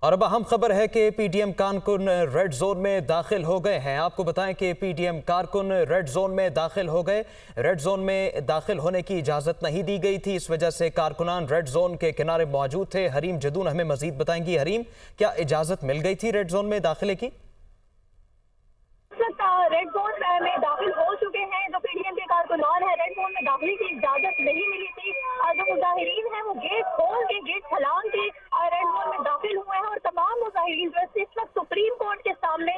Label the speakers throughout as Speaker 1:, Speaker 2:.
Speaker 1: اور اب اہم خبر ہے کہ پی ڈی ایم کارکن ریڈ زون میں داخل ہو گئے ہیں۔ آپ کو بتائیں کہ پی ڈی ایم کارکن ریڈ زون میں داخل ہو گئے۔ ریڈ زون میں داخل ہونے کی اجازت نہیں دی گئی تھی، اس وجہ سے کارکنان ریڈ زون کے کنارے موجود تھے۔ حریم جدون ہمیں مزید بتائیں گی۔ حریم، کیا اجازت مل گئی تھی ریڈ زون میں داخلے کی؟
Speaker 2: ریڈ زون میں داخل ہو چکے ہیں جو پی ڈی ایم کے کارکنان ہیں۔ ریڈ زون میں داخلے کی اجازت نہیں ملی تھی۔ جو مظاہرین ہیں وہ گیٹ کھول کے گیٹ چھلانگ کے ریڈ زون میں داخل ہوئے ہیں اور تمام مظاہرین جو اس وقت سپریم کورٹ کے سامنے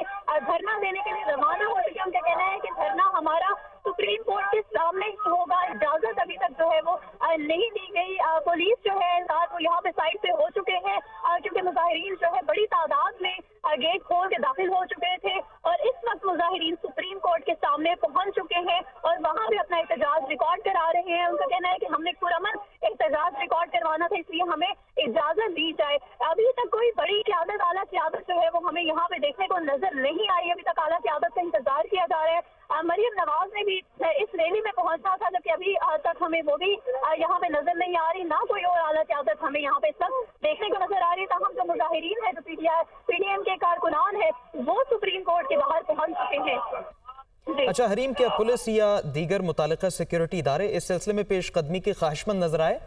Speaker 2: دھرنا دینے کے لیے روانہ ہو چکے ہیں۔ ان کا کہنا ہے کہ دھرنا ہمارا سپریم کورٹ کے سامنے ہی ہوگا۔ اجازت ابھی تک جو ہے وہ نہیں دی گئی۔ پولیس جو ہے وہ یہاں پہ سائٹ پہ ہو چکے ہیں کیونکہ مظاہرین جو ہے بڑی تعداد میں گیٹ کھول کے داخل ہو چکے تھے اور اس وقت مظاہرین سپریم کورٹ کے سامنے پہنچ چکے ہیں اور وہاں بھی اپنا احتجاج ریکارڈ کرا رہے ہیں۔ ان کا کہنا ہے کہ ہم نے پرامن احتجاج ریکارڈ کروانا تھا، اس لیے ہمیں اجازت دی جائے۔ ابھی تک کوئی بڑی قیادت، اعلیٰ قیادت جو ہے وہ ہمیں یہاں پہ دیکھنے کو نظر نہیں آئی۔ ابھی تک اعلیٰ قیادت کا انتظار کیا جا رہا ہے۔ مریم نواز نے بھی اس ریلی میں پہنچنا تھا جبکہ ابھی تک ہمیں وہ بھی یہاں پہ نظر نہیں آ رہی، نہ کوئی اور اعلیٰ قیادت ہمیں یہاں پہ اس وقت دیکھنے کو نظر آ رہی ہے۔ تاہم جو مظاہرین ہیں، جو پی ڈی ایم کے کارکنان ہیں، وہ سپریم کورٹ کے باہر پہنچ چکے ہیں۔
Speaker 1: اچھا حریم، کیا پولیس یا دیگر متعلقہ سیکیورٹی ادارے اس سلسلے میں پیش قدمی کے خواہشمند نظر آئے؟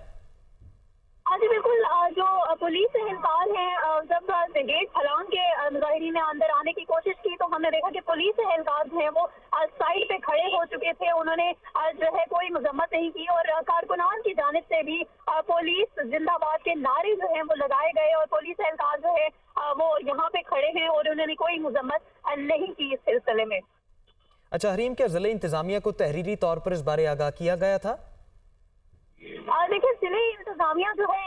Speaker 2: جی بالکل، جو پولیس اہلکار ہیں، جب گیٹ چھلانگ کے مظاہرین نے اندر آنے کی کوشش کی تو ہم نے دیکھا کہ پولیس اہلکار جو ہیں وہ سائڈ پہ کھڑے ہو چکے تھے۔ انہوں نے جو ہے کوئی مذمت نہیں کی اور کارکنان کی جانب سے بھی پولیس زندہ باد کے نعرے جو ہیں وہ لگائے گئے اور پولیس اہلکار جو ہے وہ یہاں پہ کھڑے ہیں اور انہوں نے کوئی مذمت نہیں کی اس سلسلے میں۔
Speaker 1: اچھا حریم، کیا ضلع انتظامیہ کو تحریری طور پر اس بارے آگاہ کیا گیا تھا؟
Speaker 2: دیکھیں، ضلع انتظامیہ جو ہے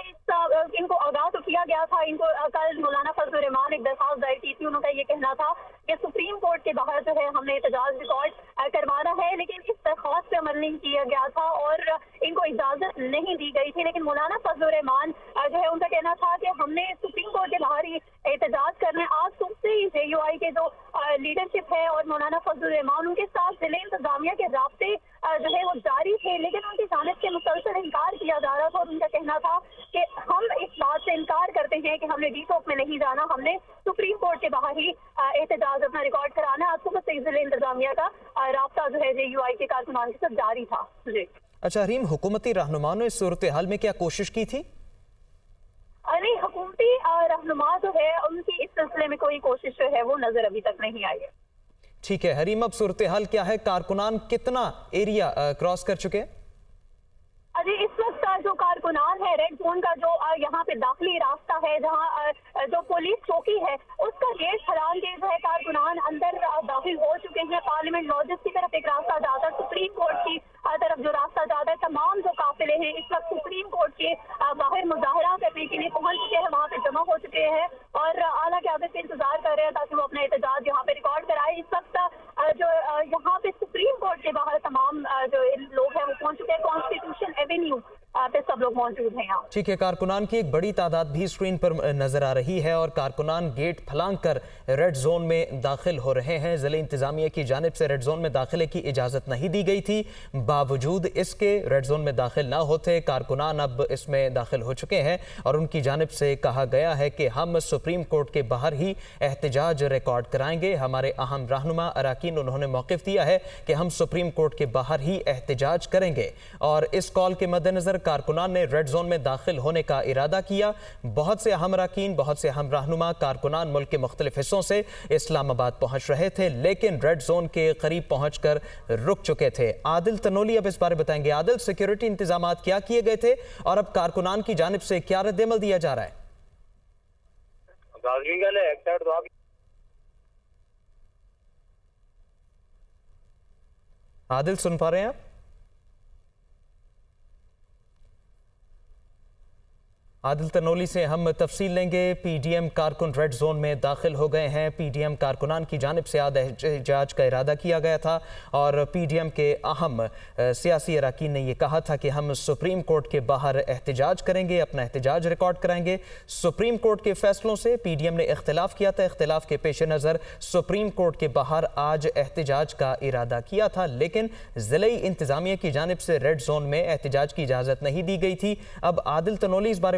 Speaker 2: ان کو آگاہ تو کیا گیا تھا۔ ان کو کل مولانا فضل الرحمان ایک درخواست دائر کی تھی۔ انہوں کا یہ کہنا تھا کہ سپریم کورٹ کے باہر جو ہے ہم نے احتجاج ریکارڈ کروانا ہے، لیکن اس درخواست پہ عمل نہیں کیا گیا تھا اور ان کو اجازت نہیں دی گئی تھی۔ لیکن مولانا فضل الرحمان جو ہے ان کا کہنا تھا کہ ہم نے سپریم کورٹ کے باہر ہی احتجاج کرنا ہے۔ آج صبح سے ہی جے یو آئی کے جو لیڈرشپ ہے اور مولانا فضل الرحمان، ان کے ساتھ ضلع انتظامیہ کے رابطے جو ہے وہ جاری تھے، لیکن ان کی جانب سے مسلسل انکار کیا جا رہا تھا اور ان کا کہنا تھا کہ ہم اس بات سے انکار کرتے ہیں کہ ہم نے ڈی ٹاپ میں نہیں جانا، ہم نے سپریم کورٹ کے باہر ہی احتجاج اپنا ریکارڈ کرانا ہے۔ آج صبح سے ضلع انتظامیہ کا رابطہ جو ہے جے یو آئی کے کارکنان کے ساتھ جاری تھا۔ جی
Speaker 1: اچھا حریم، حکومتی رہنماؤں نے اس صورتحال میں کیا کوشش کی تھی؟
Speaker 2: نہیں، حکومتی رہنما جو ہے ان کی اس سلسلے میں کوئی کوشش جو ہے وہ نظر ابھی تک نہیں آئی ہے۔
Speaker 1: ٹھیک ہے حریم، اب صورتحال کیا ہے؟ کارکنان کتنا ایریا کراس کر چکے ہیں؟
Speaker 2: جی اس وقت جو کارکنان ہے ریڈ زون کا، جو یہاں پہ داخلی راستہ ہے جہاں جو پولیس چوکی ہے، اس کا گیٹ چھلانگ کے جو ہے کارکنان اندر داخل ہو چکے ہیں۔ پارلیمنٹ لاجز کی طرف ایک راستہ جاتا ہے، سپریم کورٹ کی طرف جو راستہ جاتا ہے، تمام جو قافلے ہیں اس وقت سپریم کورٹ کے باہر مظاہرہ کرنے کے لیے پہنچ چکے ہیں، وہاں پہ جمع ہو چکے ہیں اور اعلیٰ قیادت سے انتظار کر رہے ہیں تاکہ وہ اپنا احتجاج یہاں پہ ریکارڈ کرائے۔ اس وقت جو یہاں پہ سپریم کورٹ کے باہر تمام جو لوگ ہیں وہ پہنچ چکے ہیں۔ کانسٹیٹیوشن ایونیو پہ سب لوگ موجود ہیں یہاں۔
Speaker 1: ٹھیک ہے، کارکنان کی ایک بڑی تعداد بھی اسکرین پر نظر آ رہی ہے اور کارکنان گیٹ پھلانگ کر ریڈ زون میں داخل ہو رہے ہیں۔ ضلع انتظامیہ کی جانب سے ریڈ زون میں داخلے کی اجازت نہیں دی گئی تھی، باوجود اس کے ریڈ زون میں داخل نہ ہوتے کارکنان اب اس میں داخل ہو چکے ہیں اور ان کی جانب سے کہا گیا ہے کہ ہم سپریم کورٹ کے باہر ہی احتجاج ریکارڈ کرائیں گے۔ ہمارے اہم رہنما اراکین انہوں نے موقف دیا ہے کہ ہم سپریم کورٹ کے باہر ہی احتجاج کریں گے اور اس کال کے مد نظر کارکنان نے ریڈ زون میں داخل ہونے کا ارادہ کیا۔ بہت سے اہم اراکین، بہت سے اہم رہنما کارکنان ملک کے مختلف حصوں سے اسلام آباد پہنچ رہے تھے لیکن ریڈ زون کے قریب پہنچ کر رک چکے تھے۔ عادل تنولی اب اس بارے بتائیں گے۔ عادل، سیکیورٹی انتظامات کیا کیے گئے تھے اور اب کارکنان کی جانب سے کیا رد عمل دیا جا رہا ہے؟ عادل سن پا رہے ہیں آپ؟ عادل تنولی سے ہم تفصیل لیں گے۔ پی ڈی ایم کارکن ریڈ زون میں داخل ہو گئے ہیں۔ پی ڈی ایم کارکنان کی جانب سے احتجاج کا ارادہ کیا گیا تھا اور پی ڈی ایم کے اہم سیاسی اراکین نے یہ کہا تھا کہ ہم سپریم کورٹ کے باہر احتجاج کریں گے، اپنا احتجاج ریکارڈ کرائیں گے۔ سپریم کورٹ کے فیصلوں سے پی ڈی ایم نے اختلاف کیا تھا، اختلاف کے پیش نظر سپریم کورٹ کے باہر آج احتجاج کا ارادہ کیا تھا لیکن ضلعی انتظامیہ کی جانب سے ریڈ زون میں احتجاج کی اجازت نہیں دی گئی تھی۔ اب عادل تنولی اس بارے